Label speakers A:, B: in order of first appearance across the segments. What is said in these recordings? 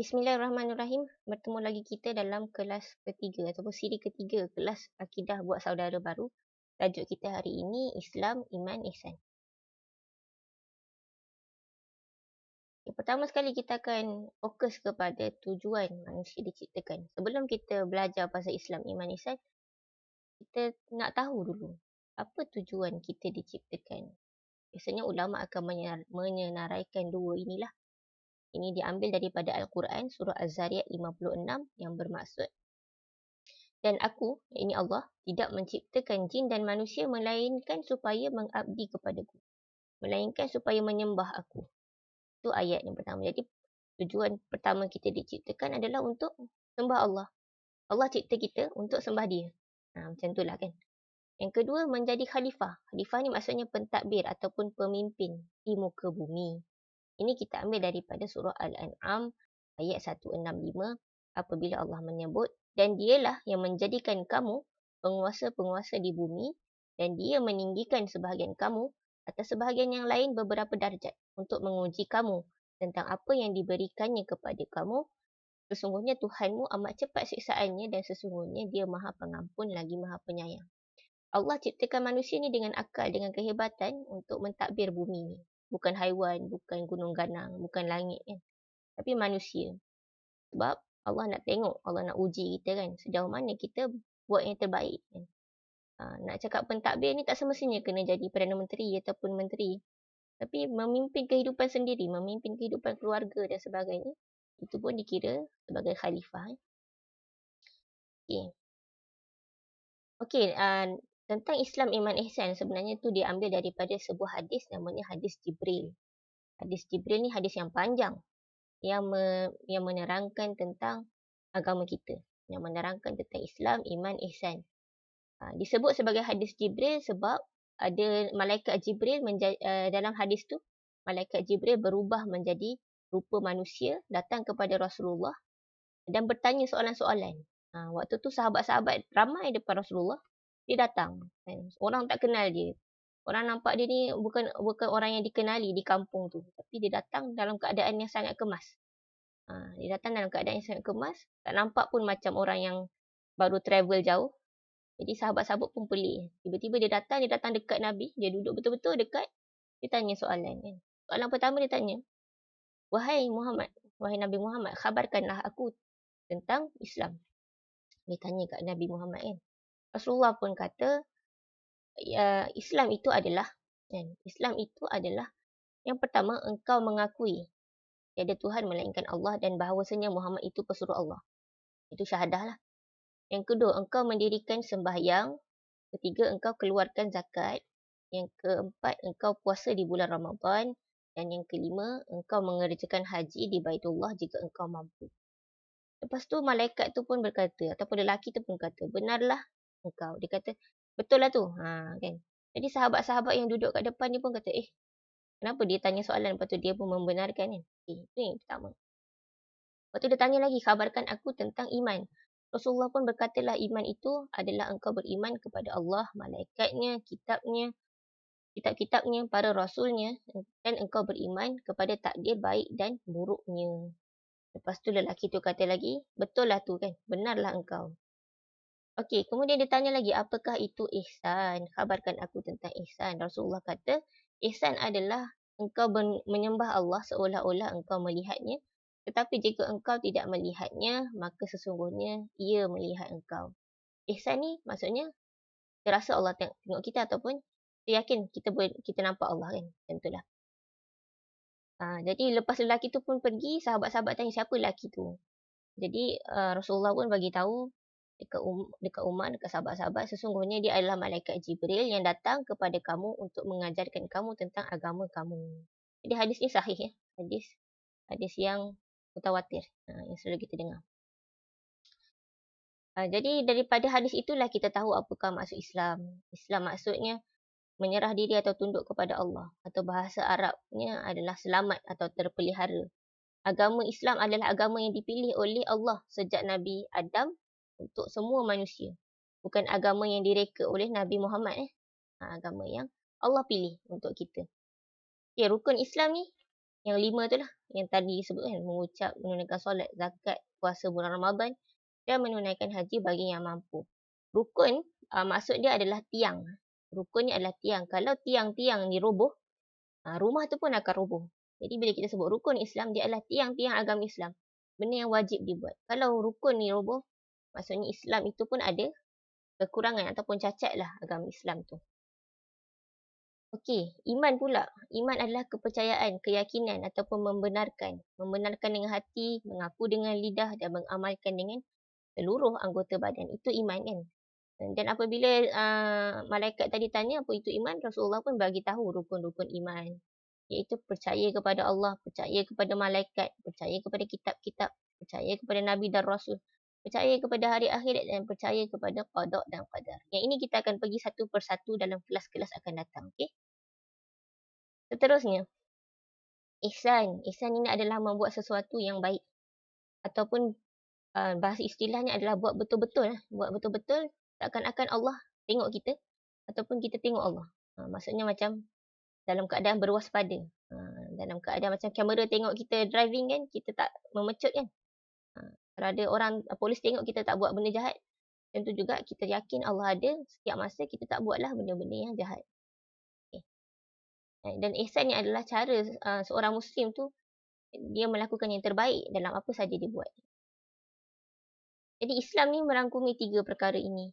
A: Bismillahirrahmanirrahim. Bertemu lagi kita dalam kelas ketiga ataupun siri ketiga kelas Akidah buat saudara baru. Tajuk kita hari ini Islam, Iman, Ihsan. Pertama sekali kita akan fokus kepada tujuan manusia diciptakan. Sebelum kita belajar pasal Islam, Iman, Ihsan, kita nak tahu dulu apa tujuan kita diciptakan. Biasanya ulama akan menyenaraikan dua inilah. Ini diambil daripada Al-Quran surah Az-Zariyat 56 yang bermaksud, dan aku, ini Allah, tidak menciptakan jin dan manusia melainkan supaya mengabdi kepadaku. Melainkan supaya menyembah aku. Itu ayat yang pertama. Jadi tujuan pertama kita diciptakan adalah untuk sembah Allah. Allah cipta kita untuk sembah dia. Macam itulah kan. Yang kedua, menjadi khalifah. Khalifah ni maksudnya pentadbir ataupun pemimpin di muka bumi. Ini kita ambil daripada surah Al-An'am ayat 165 apabila Allah menyebut, dan dialah yang menjadikan kamu penguasa-penguasa di bumi, dan dia meninggikan sebahagian kamu atas sebahagian yang lain beberapa darjat untuk menguji kamu tentang apa yang diberikannya kepada kamu. Sesungguhnya Tuhanmu amat cepat siksaannya dan sesungguhnya dia maha pengampun lagi maha penyayang. Allah ciptakan manusia ni dengan akal, dengan kehebatan untuk mentadbir bumi ni. Bukan haiwan, bukan gunung ganang, bukan langit kan. Tapi manusia. Sebab Allah nak tengok, Allah nak uji kita kan. Sejauh mana kita buat yang terbaik kan. Nak cakap pentadbir ni tak semestinya kena jadi Perdana Menteri ataupun Menteri. Tapi memimpin kehidupan sendiri, memimpin kehidupan keluarga dan sebagainya. Itu pun dikira sebagai khalifah. Okey, tentang Islam, Iman, Ihsan sebenarnya tu diambil daripada sebuah hadis namanya hadis Jibril. Hadis Jibril ni hadis yang panjang yang menerangkan tentang agama kita, yang menerangkan tentang Islam, Iman, Ihsan. Disebut sebagai hadis Jibril sebab ada malaikat Jibril dalam hadis tu, malaikat Jibril berubah menjadi rupa manusia, datang kepada Rasulullah dan bertanya soalan-soalan. Waktu tu sahabat-sahabat ramai depan Rasulullah. Dia datang. Orang tak kenal dia. Orang nampak dia ni bukan orang yang dikenali di kampung tu. Tapi dia datang dalam keadaan yang sangat kemas. Dia datang dalam keadaan yang sangat kemas. Tak nampak pun macam orang yang baru travel jauh. Jadi sahabat-sahabat pun pelik. Tiba-tiba dia datang dekat Nabi. Dia duduk betul-betul dekat. Dia tanya soalan. Kan. Soalan pertama dia tanya, Wahai Muhammad, wahai Nabi Muhammad, khabarkanlah aku tentang Islam. Dia tanya kat Nabi Muhammad kan. Rasulullah pun kata, Islam itu adalah yang pertama, engkau mengakui tiada Tuhan melainkan Allah dan bahawasanya Muhammad itu pesuruh Allah. Itu syahadah lah. Yang kedua, engkau mendirikan sembahyang. Ketiga, engkau keluarkan zakat. Yang keempat, engkau puasa di bulan Ramadan. Dan yang kelima, engkau mengerjakan haji di Baitullah jika engkau mampu. Lepas tu malaikat tu pun berkata, ataupun lelaki tu pun kata, benarlah engkau. Dia kata, betul lah tu. Kan? Jadi sahabat-sahabat yang duduk kat depan dia pun kata, kenapa dia tanya soalan, lepas tu dia pun membenarkan kan? Itu yang pertama. Lepas tu dia tanya lagi, khabarkan aku tentang iman. Rasulullah pun berkatalah, iman itu adalah engkau beriman kepada Allah, malaikatnya, kitab-kitabnya, para rasulnya, dan engkau beriman kepada takdir baik dan buruknya. Lepas tu lelaki tu kata lagi, betul lah tu kan, benarlah engkau. Okey, kemudian dia tanya lagi, apakah itu ihsan? Khabarkan aku tentang ihsan. Rasulullah kata, ihsan adalah engkau menyembah Allah seolah-olah engkau melihatnya. Tetapi jika engkau tidak melihatnya, maka sesungguhnya ia melihat engkau. Ihsan ni maksudnya, terasa Allah tengok kita ataupun kita yakin kita nampak Allah kan. Macam itulah. Jadi lepas lelaki tu pun pergi, sahabat-sahabat tanya siapa lelaki tu. Jadi Rasulullah pun bagi tahu dekat Umar, dekat sahabat-sahabat, sesungguhnya dia adalah malaikat Jibril yang datang kepada kamu untuk mengajarkan kamu tentang agama kamu. Jadi hadis ni sahih ya. Hadis yang mutawatir yang selalu kita dengar. Jadi daripada hadis itulah kita tahu apakah maksud Islam. Islam maksudnya menyerah diri atau tunduk kepada Allah, atau bahasa Arabnya adalah selamat atau terpelihara. Agama Islam adalah agama yang dipilih oleh Allah sejak Nabi Adam untuk semua manusia. Bukan agama yang direka oleh Nabi Muhammad. Agama yang Allah pilih untuk kita. Okay, rukun Islam ni Yang 5 tu lah. Yang tadi disebut kan. Mengucap, menunaikan solat, zakat, puasa bulan Ramadan dan menunaikan haji bagi yang mampu. Rukun, maksud dia adalah tiang. Rukun ni adalah tiang. Kalau tiang-tiang ni roboh, rumah tu pun akan roboh. Jadi bila kita sebut rukun Islam, dia adalah tiang-tiang agama Islam. Benda yang wajib dibuat. Kalau rukun ni roboh, maksudnya Islam itu pun ada kekurangan ataupun cacat lah agama Islam tu. Okey, iman pula. Iman adalah kepercayaan, keyakinan ataupun membenarkan. Membenarkan dengan hati, mengaku dengan lidah dan mengamalkan dengan seluruh anggota badan. Itu iman kan. Dan apabila malaikat tadi tanya apa itu iman, Rasulullah pun bagi tahu rukun-rukun iman. Iaitu percaya kepada Allah, percaya kepada malaikat, percaya kepada kitab-kitab, percaya kepada Nabi dan Rasul, percaya kepada hari akhirat dan percaya kepada qada dan qadar. Yang ini kita akan pergi satu persatu dalam kelas-kelas akan datang. Okay? Seterusnya, ihsan. Ihsan ini adalah membuat sesuatu yang baik. Ataupun bahasa istilahnya adalah buat betul-betul. Buat betul-betul, seakan-akan Allah tengok kita. Ataupun kita tengok Allah. Maksudnya macam dalam keadaan berwaspada. Dalam keadaan macam kamera tengok kita driving kan, kita tak memecut kan. Kalau ada orang, polis tengok kita tak buat benda jahat, tentu juga kita yakin Allah ada, setiap masa kita tak buatlah benda-benda yang jahat. Okay. Dan ihsan ni adalah cara seorang Muslim tu, dia melakukan yang terbaik dalam apa saja dia buat. Jadi Islam ni merangkumi 3 perkara ini.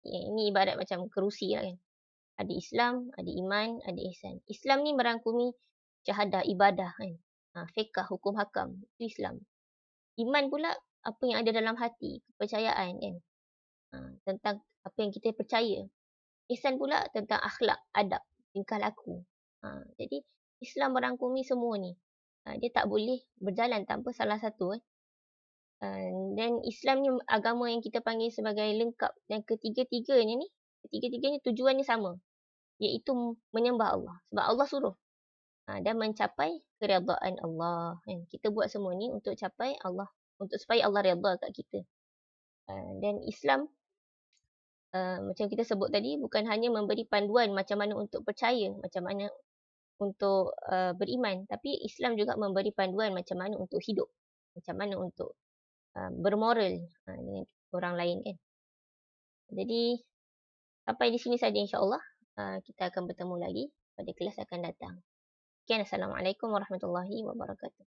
A: Ini ibarat macam kerusi lah kan. Ada Islam, ada iman, ada ihsan. Islam ni merangkumi syahadah, ibadah kan. Fiqh, hukum hakam. Itu Islam. Iman pula apa yang ada dalam hati, kepercayaan kan. Tentang apa yang kita percaya. Ihsan pula tentang akhlak, adab, tingkah laku. Jadi Islam merangkumi semua ni. Dia tak boleh berjalan tanpa salah satu. Dan Islam ni agama yang kita panggil sebagai lengkap. Dan ketiga-tiganya tujuannya sama. Iaitu menyembah Allah. Sebab Allah suruh. Dan mencapai keredaan Allah. Kita buat semua ni untuk capai Allah. Untuk supaya Allah redha kat kita. Dan Islam, macam kita sebut tadi, bukan hanya memberi panduan macam mana untuk percaya, macam mana untuk beriman. Tapi Islam juga memberi panduan macam mana untuk hidup. Macam mana untuk bermoral dengan orang lain kan. Jadi sampai di sini saja insya-Allah. Kita akan bertemu lagi pada kelas akan datang. Sekian, Assalamualaikum warahmatullahi wabarakatuh.